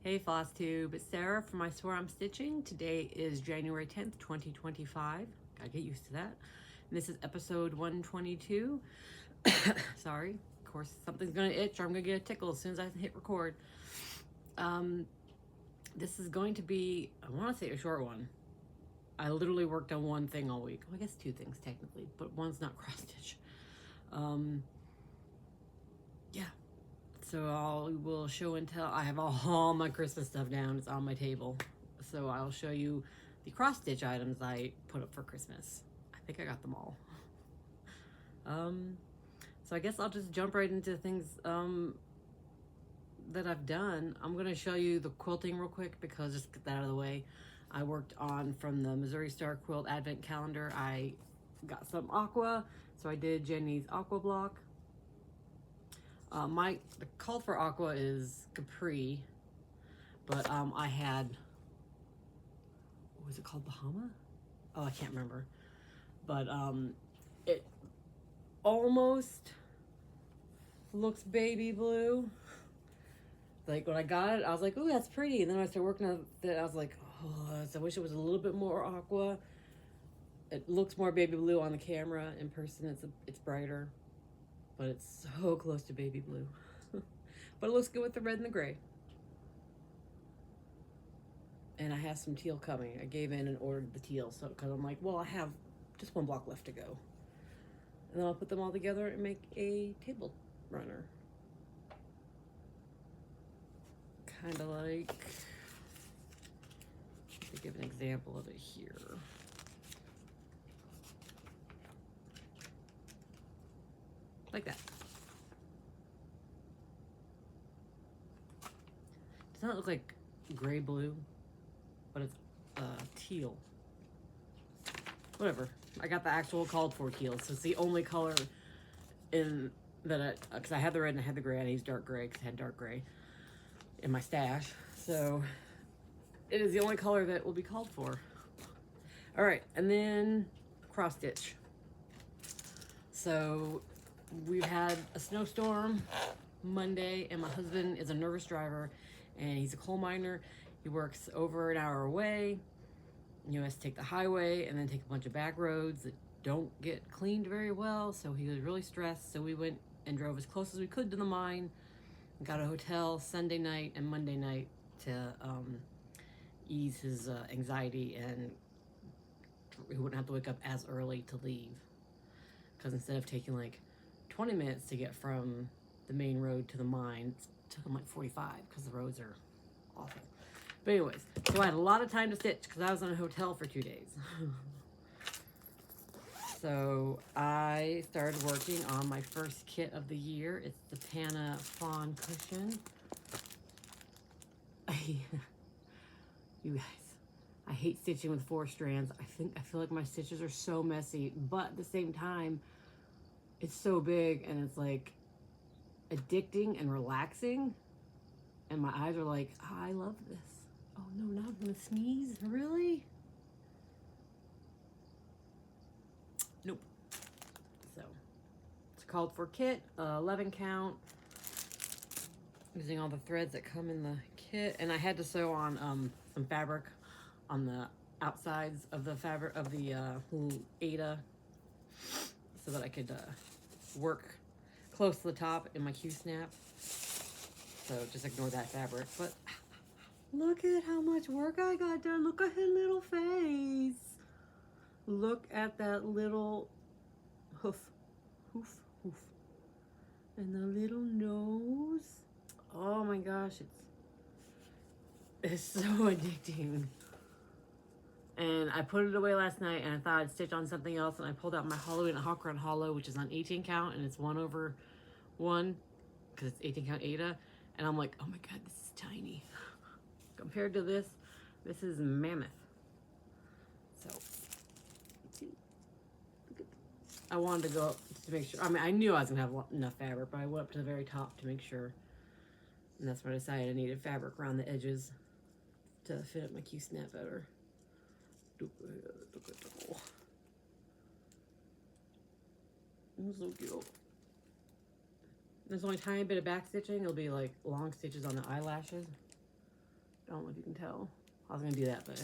Hey Flosstube, it's Sarah from I Swear I'm Stitching. Today is January 10th, 2025. Gotta get used to that. And this is episode 122. Sorry, of course something's gonna itch or I'm gonna get a tickle as soon as I hit record. This is going to be, I wanna say a short one. I literally worked on one thing all week. Well, I guess two things technically, but one's not cross stitch. Yeah. So I will show and tell. I have all my Christmas stuff down. It's on my table. So I'll show you the cross stitch items I put up for Christmas. I think I got them all. So I guess I'll just jump right into things that I've done. I'm going to show you the quilting real quick because just get that out of the way. I worked on from the Missouri Star Quilt Advent Calendar. I got some aqua. So I did Jenny's aqua block. The call for aqua is Capri, but I had, what was it called, Bahama? Oh, I can't remember. But it almost looks baby blue. Like when I got it, I was like, "Ooh, that's pretty." And then when I started working on it, I was like, "Oh, I wish it was a little bit more aqua." It looks more baby blue on the camera. In person, it's brighter. But it's so close to baby blue. But it looks good with the red and the gray. And I have some teal coming. I gave in and ordered the teal, so because I'm like, well, I have just one block left to go. And then I'll put them all together and make a table runner. Kind of like, to give an example of it here. Like that. Does not look like gray blue, but it's teal. Whatever. I got the actual called for teal, so it's the only color in that because I had the red and I had the gray. I used dark gray because I had dark gray in my stash. So it is the only color that will be called for. All right, and then cross stitch. So we've had a snowstorm Monday, and my husband is a nervous driver, and he's a coal miner. He works over an hour away. He has to take the highway and then take a bunch of back roads that don't get cleaned very well, so he was really stressed. So we went and drove as close as we could to the mine, got a hotel Sunday night and Monday night to ease his anxiety, and he wouldn't have to wake up as early to leave. Because instead of taking like 20 minutes to get from the main road to the mine, it took him like 45 because the roads are awful. But anyways, so I had a lot of time to stitch because I was in a hotel for 2 days. So I started working on my first kit of the year. It's the Panna Fawn Cushion. You guys, I hate stitching with 4 strands. I feel like my stitches are so messy, but at the same time, it's so big and it's like addicting and relaxing. And my eyes are like, I love this. Oh no, now I'm gonna sneeze. Really? Nope. So it's called for kit, 11 count, using all the threads that come in the kit. And I had to sew on some fabric on the outsides of the fabric of the Ada so that I could work close to the top in my Q-snap. So just ignore that fabric. But look at how much work I got done. Look at her little face. Look at that little hoof, hoof, hoof. And the little nose. Oh my gosh, it's so addicting. And I put it away last night and I thought I'd stitch on something else, and I pulled out my Halloween Hawk Run Hollow, which is on 18 count, and it's 1/1 because it's 18 count Ada. And I'm like, oh my god, this is tiny. Compared to this is mammoth. So I wanted to go up to make sure. I mean, I knew I was gonna have enough fabric, but I went up to the very top to make sure. And that's when I decided I needed fabric around the edges to fit up my Q-snap better. It's so cute. There's only a tiny bit of back stitching. It'll be like long stitches on the eyelashes. I don't know if you can tell. I was gonna do that, but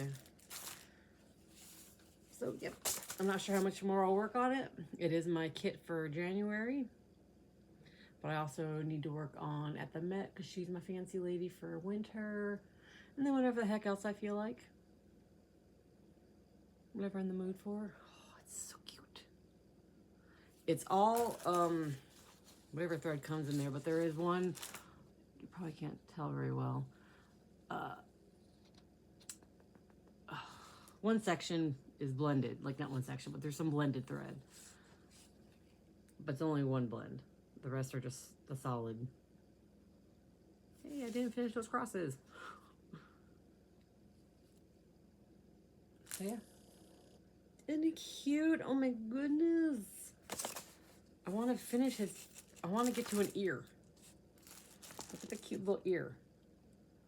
so yep. I'm not sure how much more I'll work on it. It is my kit for January, but I also need to work on at the Met because she's my fancy lady for winter, and then whatever the heck else I feel like, whatever I'm in the mood for. Oh, it's so cute. It's all whatever thread comes in there, but there is one, you probably can't tell very well. One section is blended, like not one section, but there's some blended thread. But it's only one blend. The rest are just the solid. Hey, I didn't finish those crosses. So yeah. Isn't it cute? Oh my goodness. I want to finish his, I want to get to an ear. Look at the cute little ear.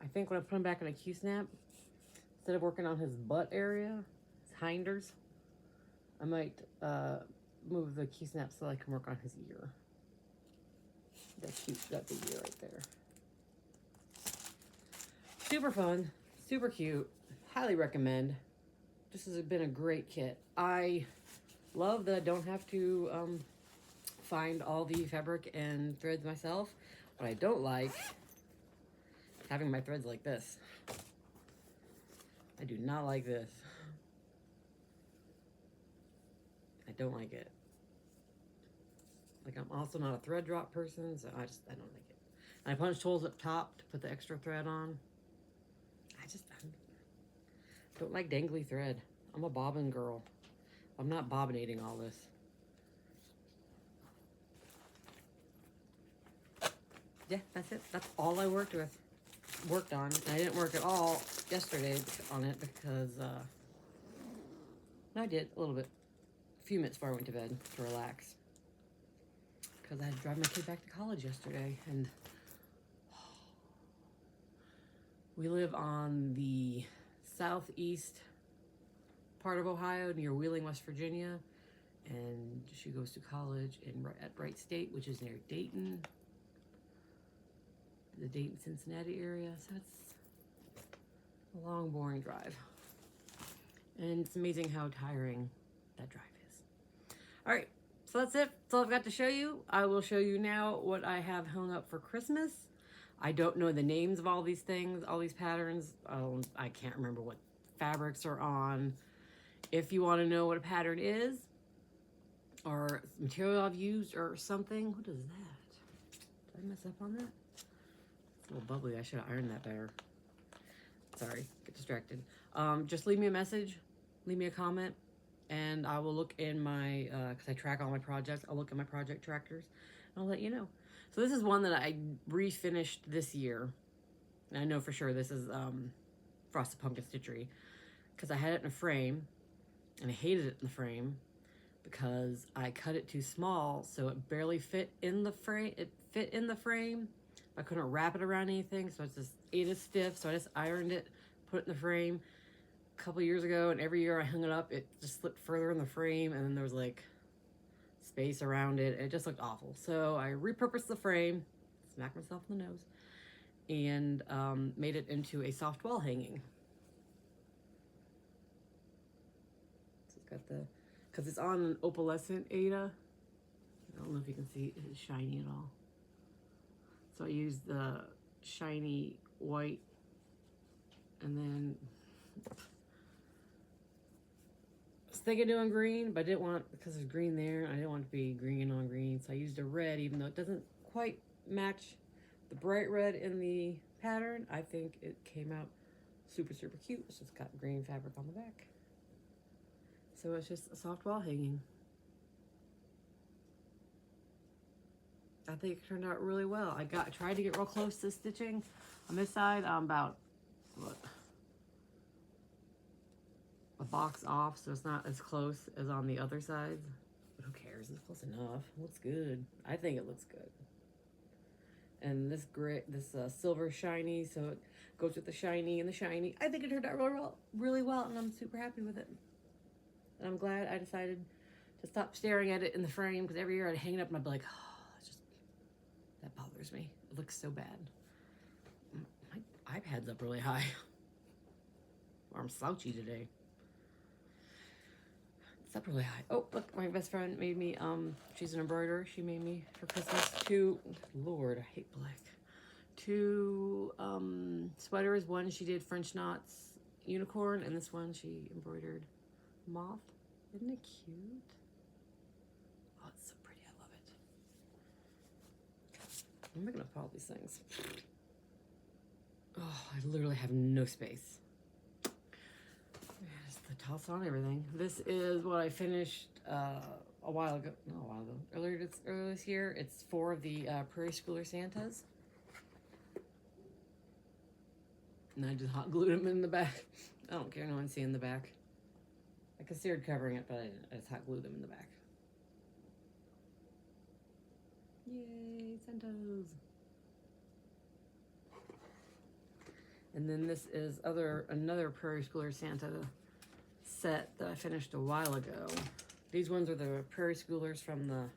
I think when I put him back in a Q-snap, instead of working on his butt area, his hinders, I might move the Q-snap so I can work on his ear. That's cute, that big ear right there. Super fun, super cute, highly recommend. This has been a great kit. I love that I don't have to find all the fabric and threads myself. What I don't like, having my threads like this. I do not like this. I don't like it. Like, I'm also not a thread drop person, so I don't like it. And I punched holes up top to put the extra thread on. I don't like dangly thread. I'm a bobbin girl. I'm not bobbinating all this. Yeah, that's it. That's all I worked on. I didn't work at all yesterday on it because, no, I did a little bit. A few minutes before I went to bed to relax. Because I had to drive my kid back to college yesterday, and we live on the southeast part of Ohio near Wheeling, West Virginia, and she goes to college at Wright State, which is near Dayton, the Dayton-Cincinnati area. So it's a long, boring drive, and it's amazing how tiring that drive is. All right. So that's it. That's all I've got to show you. I will show you now what I have hung up for Christmas. I don't know the names of all these things, all these patterns. I can't remember what fabrics are on. If you want to know what a pattern is, or material I've used, or something. What is that? Did I mess up on that? It's a little bubbly. I should have ironed that better. Sorry, get distracted. Just leave me a message. Leave me a comment. And I will look in my, because I track all my projects, I'll look at my project trackers, and I'll let you know. So this is one that I refinished this year. And I know for sure this is Frosted Pumpkin Stitchery, because I had it in a frame, and I hated it in the frame, because I cut it too small, so it barely fit in the frame. It fit in the frame. I couldn't wrap it around anything, so it's just ate it stiff, so I just ironed it, put it in the frame. Couple years ago, and every year I hung it up, it just slipped further in the frame, and then there was like space around it, and it just looked awful. So I repurposed the frame, smacked myself in the nose, and made it into a soft wall hanging. So it's got the, because it's on an opalescent Aida. I don't know if you can see it's shiny at all. So I used the shiny white, and then I was thinking of doing green, but I didn't want, because there's green there, I didn't want it to be green on green, so I used a red, even though it doesn't quite match the bright red in the pattern. I think it came out super, super cute. It's just got green fabric on the back. So it's just a soft wall hanging. I think it turned out really well. I tried to get real close to stitching on this side. I'm about, what, a box off, so it's not as close as on the other sides. But who cares? It's close enough. It looks good. I think it looks good. And this gray, this silver shiny, so it goes with the shiny and the shiny. I think it turned out really well, and I'm super happy with it. And I'm glad I decided to stop staring at it in the frame, because every year I'd hang it up and I'd be like, oh, that bothers me. It looks so bad. My iPad head's up really high. I'm slouchy today. It's up really high. Oh, look, my best friend made me, she's an embroiderer. She made me for Christmas two, Lord, I hate black. Two sweaters. One she did French knots unicorn, and this one she embroidered moth. Isn't it cute? Oh, it's so pretty. I love it. I'm making up all these things. Oh, I literally have no space. There's the toss on everything. This is what I finished a while ago. Not a while ago. Earlier this year. It's 4 of the Prairie Schooler Santas. And I just hot glued them in the back. I don't care, no one's seeing the back. I considered covering it, but I didn't. I just hot glued them in the back. Yay, Santos. And then this is another Prairie Schooler Santa set that I finished a while ago. These ones are the Prairie Schoolers from the,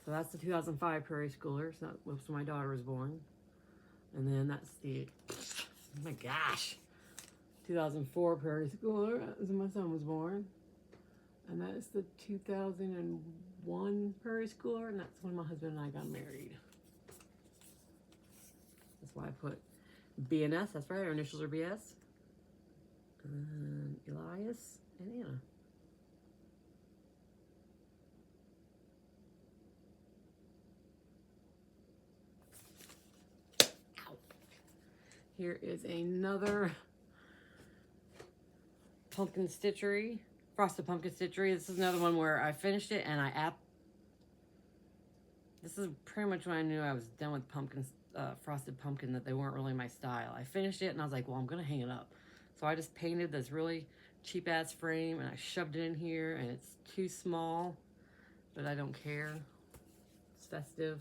so that's the 2005 Prairie Schoolers. That was when my daughter was born. And then that's the, oh my gosh, 2004 Prairie Schooler. That was when my son was born. And that's the 2001 Prairie Schooler, and that's when my husband and I got married. That's why I put BNS, that's right, our initials are BS. Elias and Anna. Ow. Here is another pumpkin stitchery, frosted pumpkin stitchery. This is another one where I finished it and this is pretty much when I knew I was done with pumpkins. Frosted pumpkin, that they weren't really my style. I finished it and I was like, well, I'm gonna hang it up. So I just painted this really cheap ass frame and I shoved it in here, and it's too small, but I don't care. It's festive.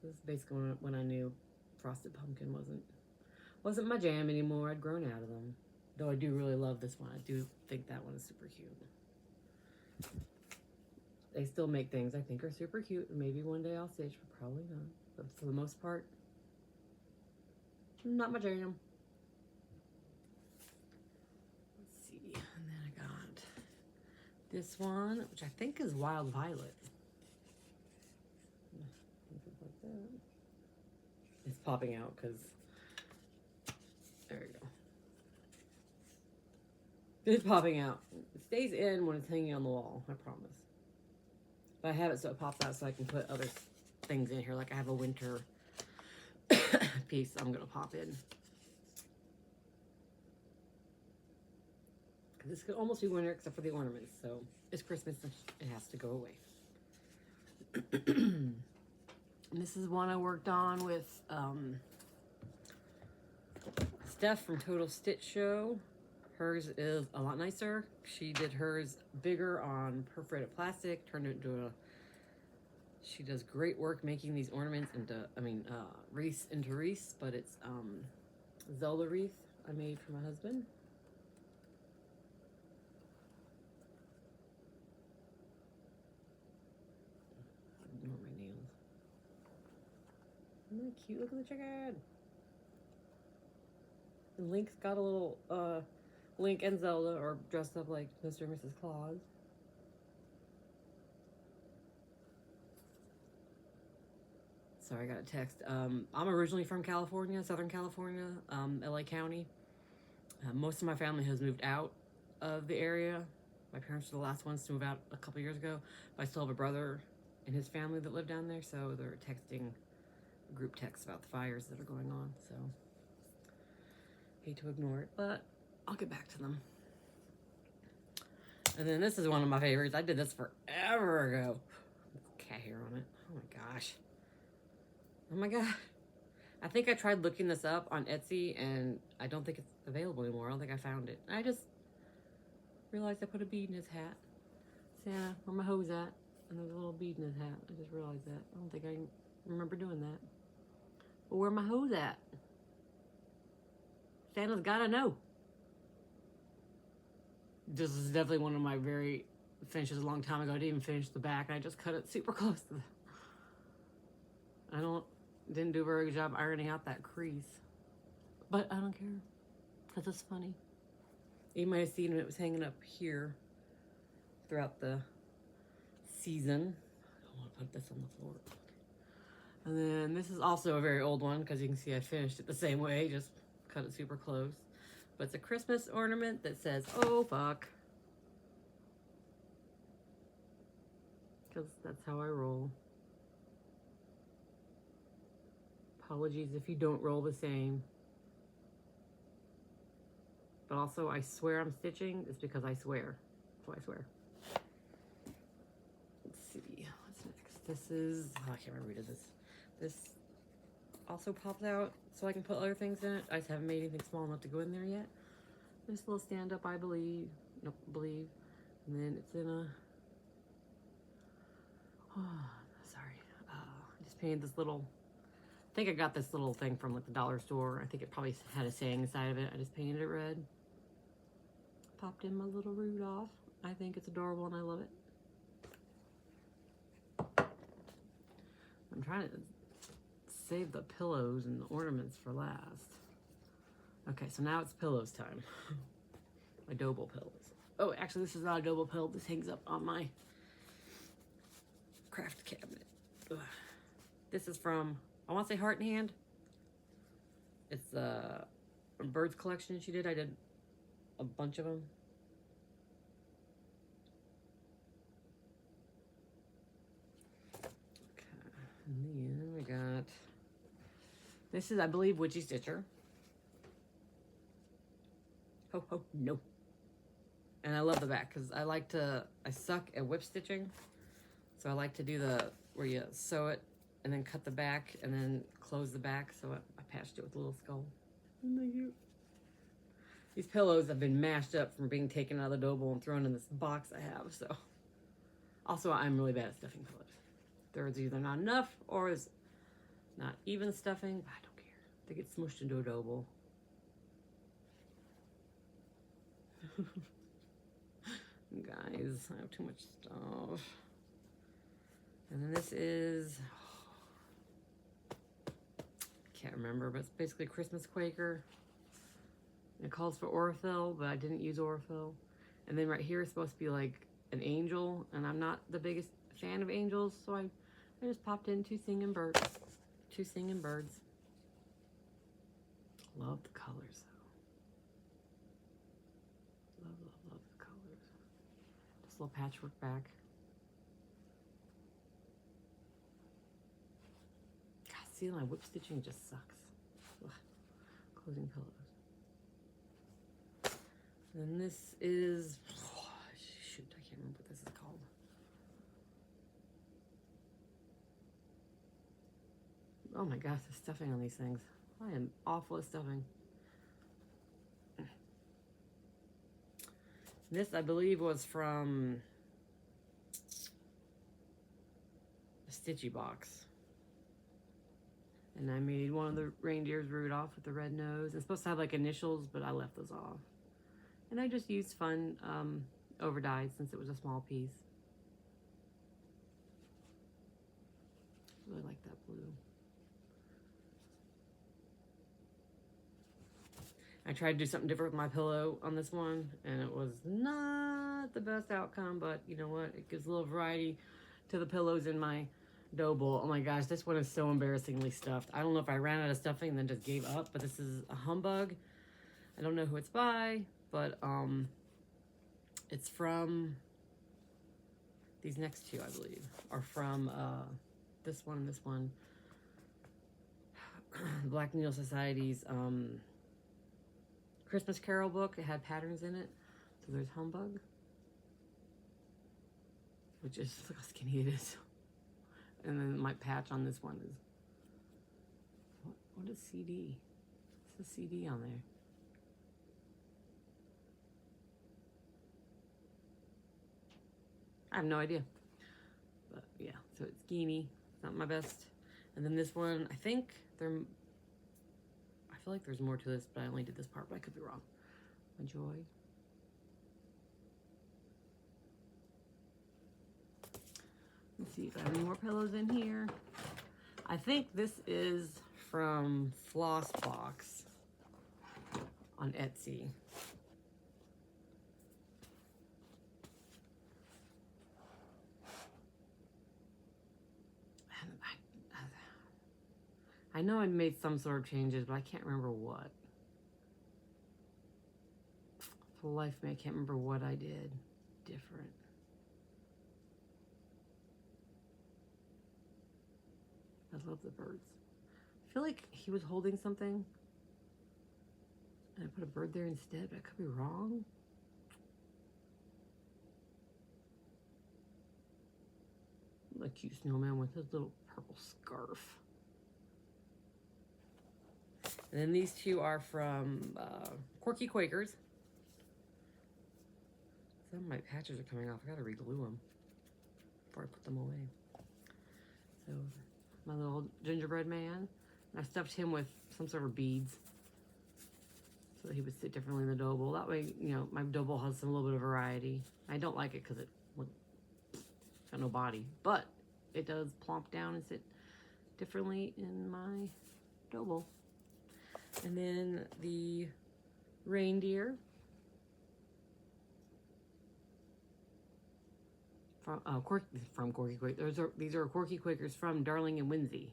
This is basically when I knew frosted pumpkin wasn't my jam anymore. I'd grown out of them. Though I do really love this one. I do think that one is super cute. They still make things I think are super cute, and maybe one day I'll stitch, but probably not. But for the most part, not my jam. Let's see, and then I got this one, which I think is Wild Violet. Like that. It's popping out because, there we go. It's popping out. It stays in when it's hanging on the wall, I promise. But I have it so it pops out so I can put other things in here. Like I have a winter piece I'm going to pop in. This could almost be winter except for the ornaments. So it's Christmas and it has to go away. And this is one I worked on with Steph from Total Stitch Show. Hers is a lot nicer. She did hers bigger on perforated plastic, turned it into she does great work making these ornaments into, wreaths into wreaths, but it's Zelda wreath I made for my husband. Ignore my nails. Isn't that cute? Look at the chicken. And Link's got a little, Link and Zelda are dressed up like Mr. and Mrs. Claus. Sorry, I got a text. I'm originally from California, Southern California, LA County. Most of my family has moved out of the area. My parents were the last ones to move out a couple years ago. But I still have a brother and his family that live down there, so they're texting group texts about the fires that are going on. So hate to ignore it, but I'll get back to them. And then this is one of my favorites. I did this forever ago. Cat hair on it. Oh my gosh. Oh my god. I think I tried looking this up on Etsy and I don't think it's available anymore. I don't think I found it. I just realized I put a bead in his hat. Santa, where my hose at? And there's a little bead in his hat. I just realized that. I don't think I remember doing that. But where my hose at? Santa's gotta know. This is definitely one of my finishes a long time ago. I didn't even finish the back. I just cut it super close to Didn't do a very good job ironing out that crease. But I don't care, because it's funny. You might have seen it was hanging up here throughout the season. I want to put this on the floor. And then this is also a very old one, because you can see I finished it the same way, just cut it super close. But it's a Christmas ornament that says, "Oh, fuck." Because that's how I roll. Apologies if you don't roll the same. But also, I swear I'm stitching. It's because I swear. So I swear. Let's see. What's next? This is... Oh, I can't remember who did this. This also pops out so I can put other things in it. I just haven't made anything small enough to go in there yet. This little stand-up, I believe. Nope, believe. And then it's in a... Oh, sorry. I just painted this little... I think I got this little thing from like the dollar store. I think it probably had a saying inside of it. I just painted it red. Popped in my little Rudolph. I think it's adorable and I love it. I'm trying to save the pillows and the ornaments for last. Okay, so now it's pillows time. My double pillows. Oh, actually this is not a double pillow. This hangs up on my craft cabinet. Ugh. This is from, I want to say Heart in Hand. It's a birds collection she did. I did a bunch of them. Okay, and then we got, this is, I believe, Witchy Stitcher. Ho, ho, no. And I love the back because I suck at whip stitching. So I like to do the, where you sew it and then cut the back and then close the back. So I patched it with a little skull. Isn't that cute? These pillows have been mashed up from being taken out of the dough bowl and thrown in this box I have, so. Also, I'm really bad at stuffing pillows. There's either not enough or is not even stuffing, but I don't care. They get smushed into a dough bowl. Guys, I have too much stuff. And then this is, can't remember, but it's basically Christmas Quaker. And it calls for Orifil, but I didn't use Orifil. And then right here is supposed to be like an angel, and I'm not the biggest fan of angels, so I just popped in two singing birds. Two singing birds. Love the colors, though. Love, love, love the colors. Just a little patchwork back. God, see, my whip stitching just sucks. Ugh. Closing pillows. And this is, oh, shoot, I can't remember what this is called. Oh my gosh, the stuffing on these things. I am awful at stuffing. This, I believe, was from a Stitchy box. And I made one of the reindeers Rudolph with the red nose. It's supposed to have like initials, but I left those off. And I just used fun over dyed since it was a small piece. Really like that blue. I tried to do something different with my pillow on this one, and it was not the best outcome, but you know what? It gives a little variety to the pillows in my dough bowl. Oh my gosh, this one is so embarrassingly stuffed. I don't know if I ran out of stuffing and then just gave up, but this is a Humbug. I don't know who it's by, but it's from, these next two, I believe, are from this one and this one. Black Needle Society's Christmas Carol book. It had patterns in it. So there's Humbug, which is, look how skinny it is. And then my patch on this one is, what is CD? What's the CD on there? I have no idea. But yeah, so it's Geenie. It's not my best. And then this one, I think I feel like there's more to this, but I only did this part, but I could be wrong. My Joy. Let's see if I have any more pillows in here. I think this is from Flossbox on Etsy. I know I made some sort of changes, but I can't remember what. For the life of me, I can't remember what I did different. I love the birds. I feel like he was holding something and I put a bird there instead, but I could be wrong. A cute snowman with his little purple scarf. And then these two are from Quirky Quakers. Some of my patches are coming off. I gotta reglue them before I put them away. So my little gingerbread man. I stuffed him with some sort of beads so that he would sit differently in the dough bowl. That way, you know, my dough bowl has some little bit of variety. I don't like it because it got no body, but it does plomp down and sit differently in my dough bowl. And then the reindeer from Quirky Quakers. These are Quirky Quakers from Darling and Whimsy.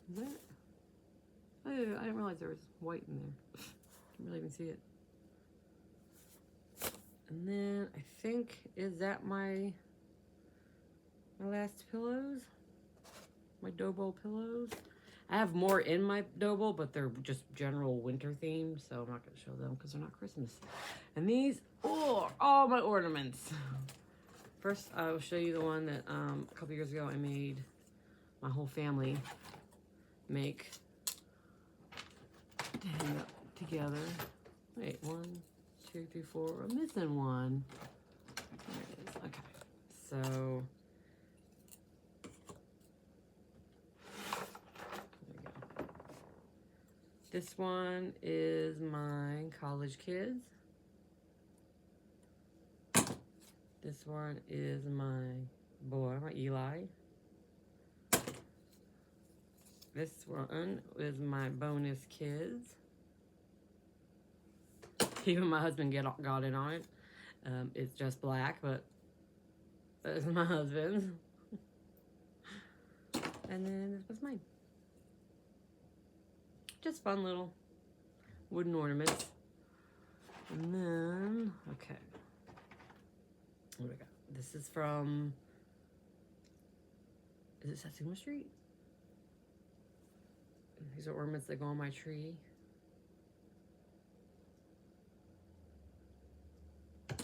Is that? Oh, I didn't realize there was white in there. Can't really even see it. And then I think, is that my last pillows? My dough bowl pillows? I have more in my dough bowl, but they're just general winter themed, so I'm not going to show them because they're not Christmas. And these, oh, all my ornaments. First, I will show you the one that a couple years ago I made my whole family make to hang up together. Wait, 1, 2, 3, 4. I'm missing one. There it is. Okay, so this one is my college kids. This one is my boy, my Eli. This one is my bonus kids. Even my husband got in on it. It's just black, but it's my husband's. And then this was mine. Just fun little wooden ornaments. And then, okay. What do we got? This is from, is it Satsuma Street? These are ornaments that go on my tree. Let's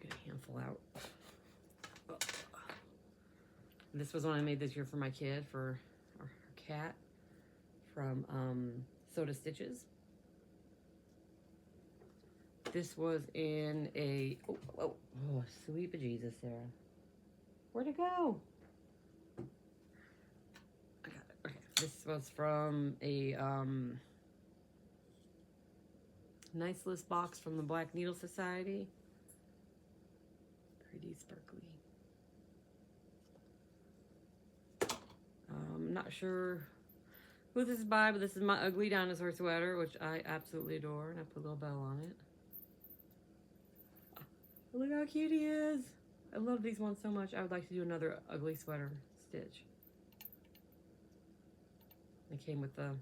get a handful out. Oh. This was one I made this year for my kid, for her cat, from Soda Stitches. This was in a, oh, sweet bejesus, Sarah. Where'd it go? I got it, okay. This was from a nice list box from the Black Needle Society. Pretty sparkly. I'm not sure who this is by, but this is my ugly dinosaur sweater, which I absolutely adore, and I put a little bell on it. Look how cute he is. I love these ones so much. I would like to do another ugly sweater stitch. It came with the,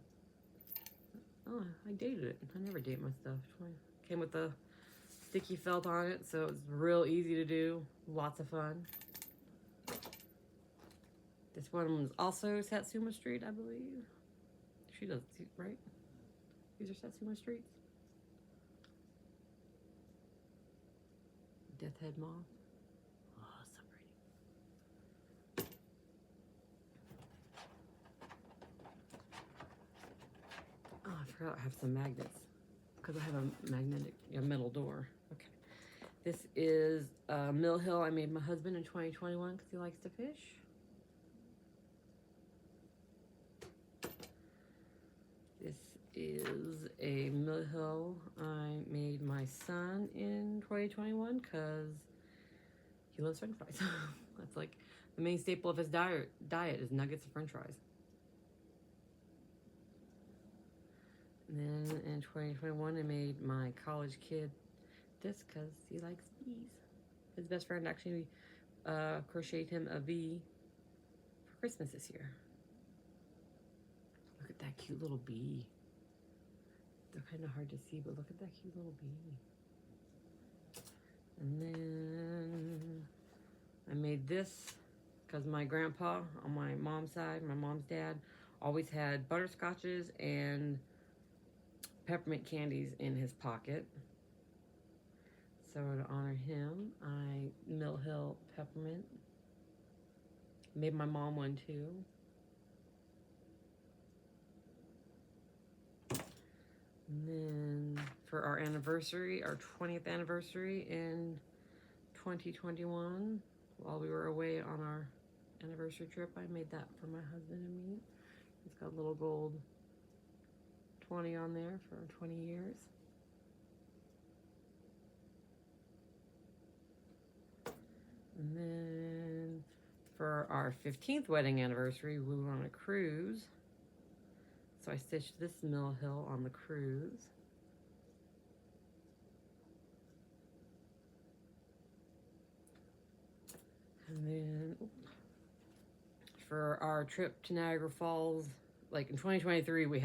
oh, I dated it. I never date my stuff. Came with the sticky felt on it, so it's real easy to do. Lots of fun. This one was also Satsuma Street, I believe. She does, right? These are Satsuma Streets. Death Head Moth. Oh, so pretty. Oh, I forgot I have some magnets because I have a magnetic, metal door. Okay. This is Mill Hill. I made my husband in 2021 because he likes to fish. This is a Mill Hill I made my son in 2021 because He loves French fries. That's like the main staple of his diet is nuggets and French fries. And then in 2021, I made my college kid this because he likes bees. His best friend actually crocheted him a bee for Christmas this year. Look at that cute little bee. They're kind of hard to see, but look at that cute little bee. And then I made this because my grandpa on my mom's side, my mom's dad, always had butterscotches and peppermint candies in his pocket. So to honor him, I Mill Hill peppermint. Made my mom one too. And then for our anniversary, our 20th anniversary in 2021, while we were away on our anniversary trip, I made that for my husband and me. It's got a little gold 20 on there for 20 years. And then for our 15th wedding anniversary, we went on a cruise. So I stitched this Mill Hill on the cruise. And then for our trip to Niagara Falls, like in 2023, we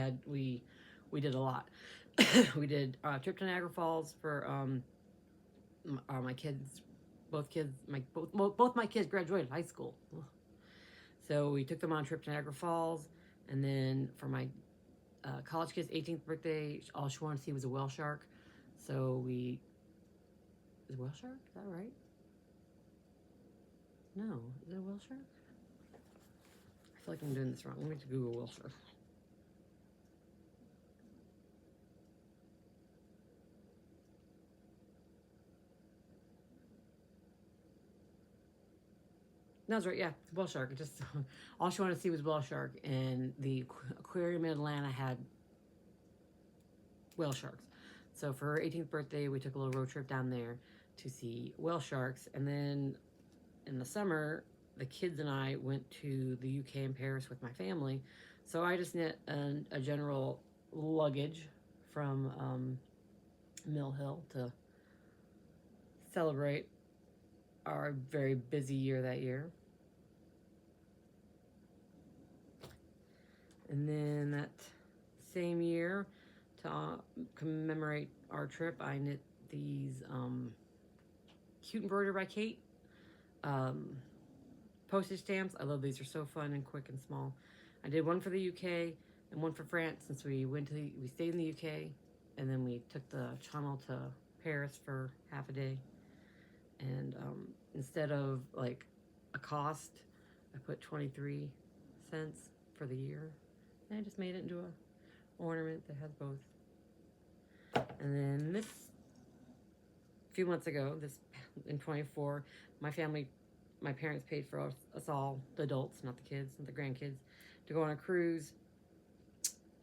did a lot. We did a trip to Niagara Falls for my kids. Both my kids graduated high school. So we took them on a trip to Niagara Falls, and then for my college kid's 18th birthday, all she wanted to see was a whale shark. So is it a whale shark? Is that right? No, is it a whale shark? I feel like I'm doing this wrong. Let me Google whale shark. No, that's right. Yeah, whale shark. It just all she wanted to see was whale shark, and the aquarium in Atlanta had whale sharks. So for her 18th birthday, we took a little road trip down there to see whale sharks, and then in the summer, the kids and I went to the UK and Paris with my family. So I just knit a general luggage from Mill Hill to celebrate our very busy year that year. And then that same year, to commemorate our trip, I knit these Cute Embroidery by Kate postage stamps. I love these. They're so fun and quick and small. I did one for the UK and one for France, since we stayed in the UK, and then we took the Channel to Paris for half a day. And instead of like a cost, I put 23 cents for the year. And I just made it into a ornament that has both. And then this, a few months ago, this in 24, my parents paid for us all, the adults, not the kids, not the grandkids, to go on a cruise.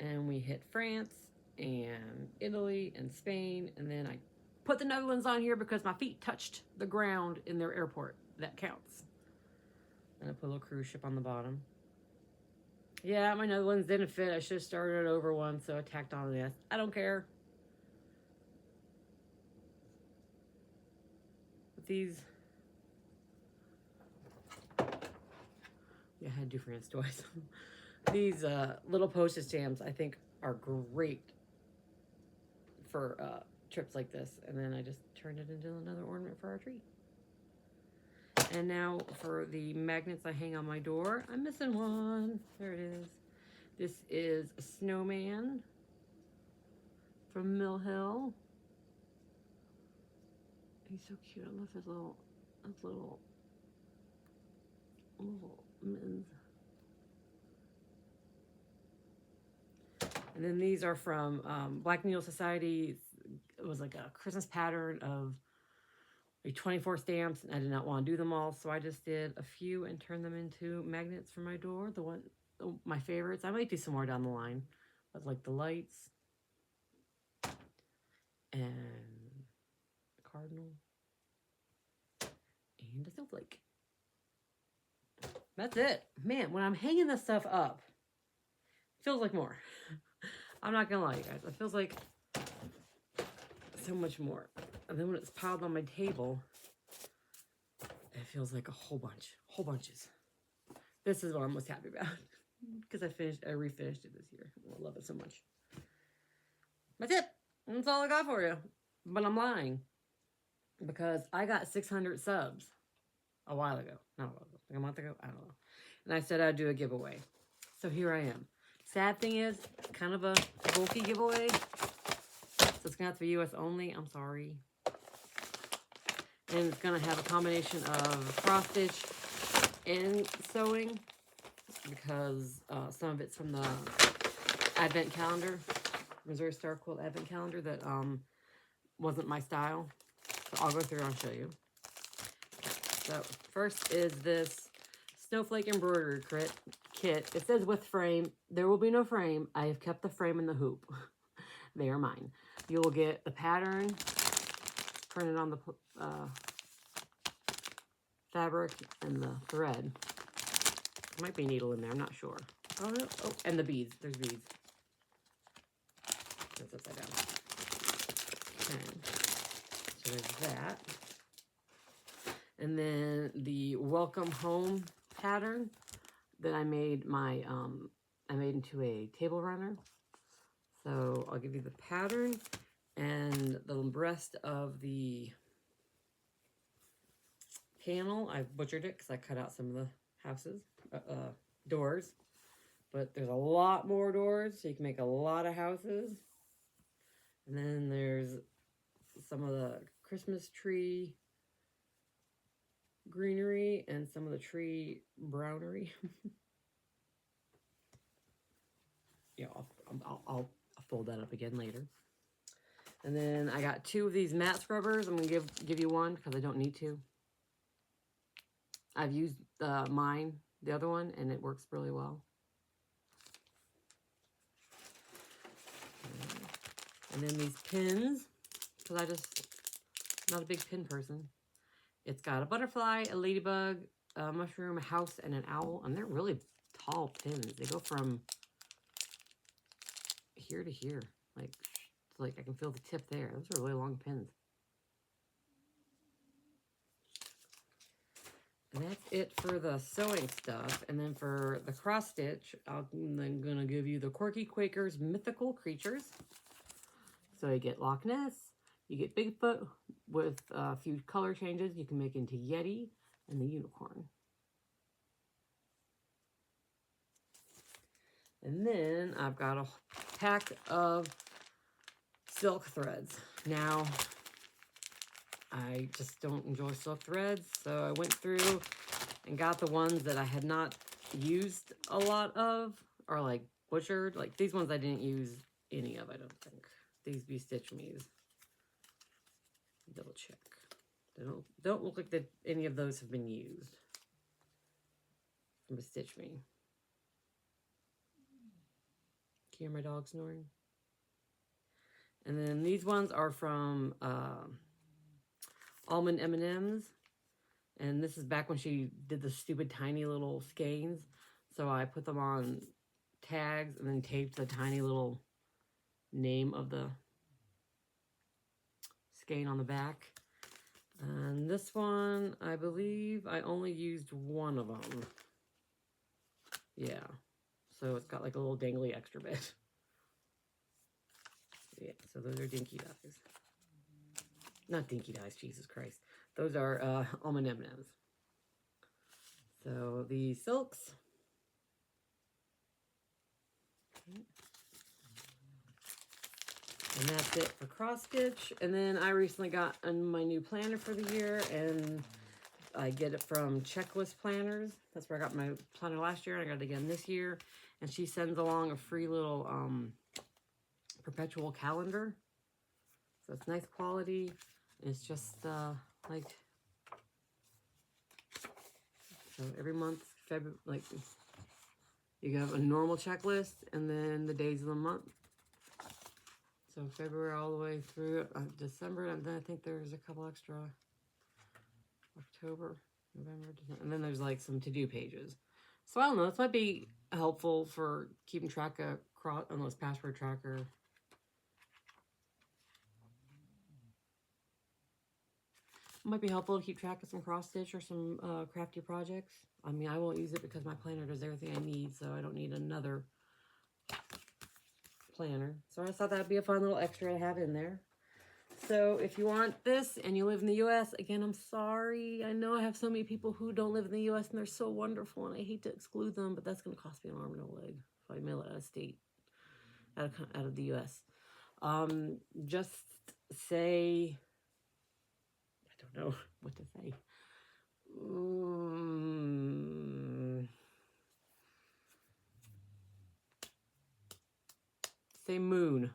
And we hit France and Italy and Spain. And then I put the Netherlands on here because my feet touched the ground in their airport. That counts. And I put a little cruise ship on the bottom. Yeah, my Netherlands didn't fit. I should have started over one, so I tacked on this. I don't care. But these... Yeah, I had to do France twice. These little postage stamps, I think, are great for trips like this. And then I just turned it into another ornament for our tree. And now for the magnets I hang on my door, I'm missing one. There it is. This is a snowman from Mill Hill. He's so cute. I love his little mittens. And then these are from Black Needle Society. It was like a Christmas pattern of 24 stamps, and I did not want to do them all, so I just did a few and turned them into magnets for my door. My favorites. I might do some more down the line, but like the lights and cardinal and a snowflake. That's it. Man, when I'm hanging this stuff up, it feels like more. I'm not gonna lie, you guys. It feels like so much more. And then when it's piled on my table, it feels like a whole bunches. This is what I'm most happy about. Because I refinished it this year. I love it so much. That's it. That's all I got for you. But I'm lying. Because I got 600 subs a while ago. Not a while ago. Like a month ago? I don't know. And I said I'd do a giveaway. So here I am. Sad thing is, kind of a bulky giveaway. So it's going to have to be US only. I'm sorry. And it's going to have a combination of cross stitch and sewing. Because some of it's from the advent calendar. Missouri Star Quilt advent calendar that wasn't my style. So I'll go through and I'll show you. So first is this snowflake embroidery kit. It says with frame. There will be no frame. I have kept the frame and the hoop. They are mine. You will get the pattern printed on the fabric and the thread. There might be a needle in there. I'm not sure. Oh, no. Oh, and the beads. There's beads. That's upside down. Okay. So there's that. And then the welcome home pattern that I made I made into a table runner. So I'll give you the pattern and the rest of the panel. I've butchered it because I cut out some of the houses, doors. But there's a lot more doors, so you can make a lot of houses. And then there's some of the Christmas tree greenery and some of the tree brownery. Yeah, I'll fold that up again later. And then I got 2 of these matte scrubbers. I'm gonna give you one because I don't need to. I've used mine, the other one, and it works really well. And then these pins, because I'm not a big pin person. It's got a butterfly, a ladybug, a mushroom, a house, and an owl. And they're really tall pins. They go from here to here. Like I can feel the tip there. Those are really long pins. And that's it for the sewing stuff. And then for the cross stitch, I'm then gonna give you the Quirky Quakers Mythical Creatures. So you get Loch Ness, you get Bigfoot with a few color changes. You can make into Yeti and the unicorn. And then I've got a pack of silk threads. Now, I just don't enjoy silk threads, so I went through and got the ones that I had not used a lot of, or like butchered. Like these ones I didn't use any of, I don't think. These be Stitch Me's. Double check. They don't look like that any of those have been used from a Stitch Me. Can you hear my dog snoring? And then these ones are from Almond M&M's. And this is back when she did the stupid tiny little skeins. So I put them on tags and then taped the tiny little name of the skein on the back. And this one, I believe I only used one of them. Yeah. So it's got like a little dangly extra bit. Yeah, so those are Dinky Dies. Not Dinky Dies, Jesus Christ. Those are Almond M&M's. So the silks. Okay. And that's it for cross stitch. And then I recently got my new planner for the year, and I get it from Checklist Planners. That's where I got my planner last year, and I got it again this year. And she sends along a free little perpetual calendar. So it's nice quality. It's just like, so every month, like you have a normal checklist and then the days of the month. So February all the way through December, and then I think there's a couple extra October. November, December. And then there's like some to-do pages. So I don't know, this might be helpful for keeping track of unless password tracker. It might be helpful to keep track of some cross stitch or some crafty projects. I mean, I won't use it because my planner does everything I need, so I don't need another planner. So I just thought that'd be a fun little extra to have in there. So if you want this and you live in the US, again, I'm sorry. I know I have so many people who don't live in the US and they're so wonderful and I hate to exclude them, but that's going to cost me an arm and a leg if I mail it out of state, out of the US. Just say, I don't know what to say. Say moon.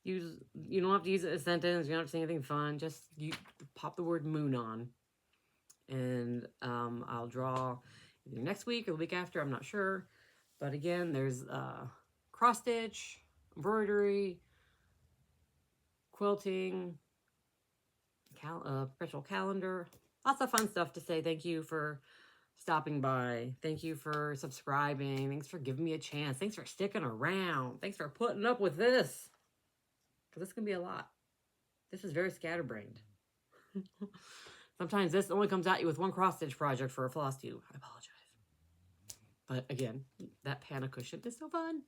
You don't have to use it as a sentence. You don't have to say anything fun. Just you pop the word moon on. And I'll draw either next week or the week after. I'm not sure. But again, there's cross stitch, embroidery, quilting, perpetual calendar. Lots of fun stuff to say. Thank you for stopping by. Thank you for subscribing. Thanks for giving me a chance. Thanks for sticking around. Thanks for putting up with this. Because this can be a lot. This is very scatterbrained. Sometimes this only comes at you with one cross stitch project for a Flosstube. I apologize. But again, that Panna cushion is so fun.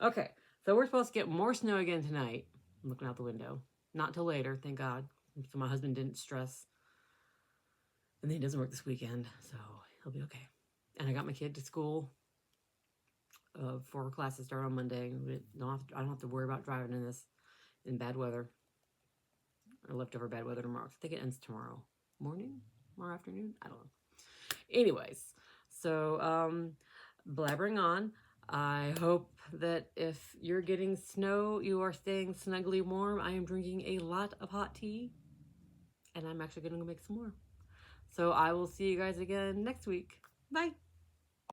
Okay, so we're supposed to get more snow again tonight. I'm looking out the window. Not till later, thank God. So my husband didn't stress. And then he doesn't work this weekend, so he'll be okay. And I got my kid to school for classes start on Monday. I don't have to worry about driving in this in bad weather. Or leftover bad weather tomorrow. I think it ends tomorrow morning, tomorrow afternoon. I don't know. Anyways, so blabbering on. I hope that if you're getting snow, you are staying snugly warm. I am drinking a lot of hot tea, and I'm actually going to go make some more. So I will see you guys again next week. Bye.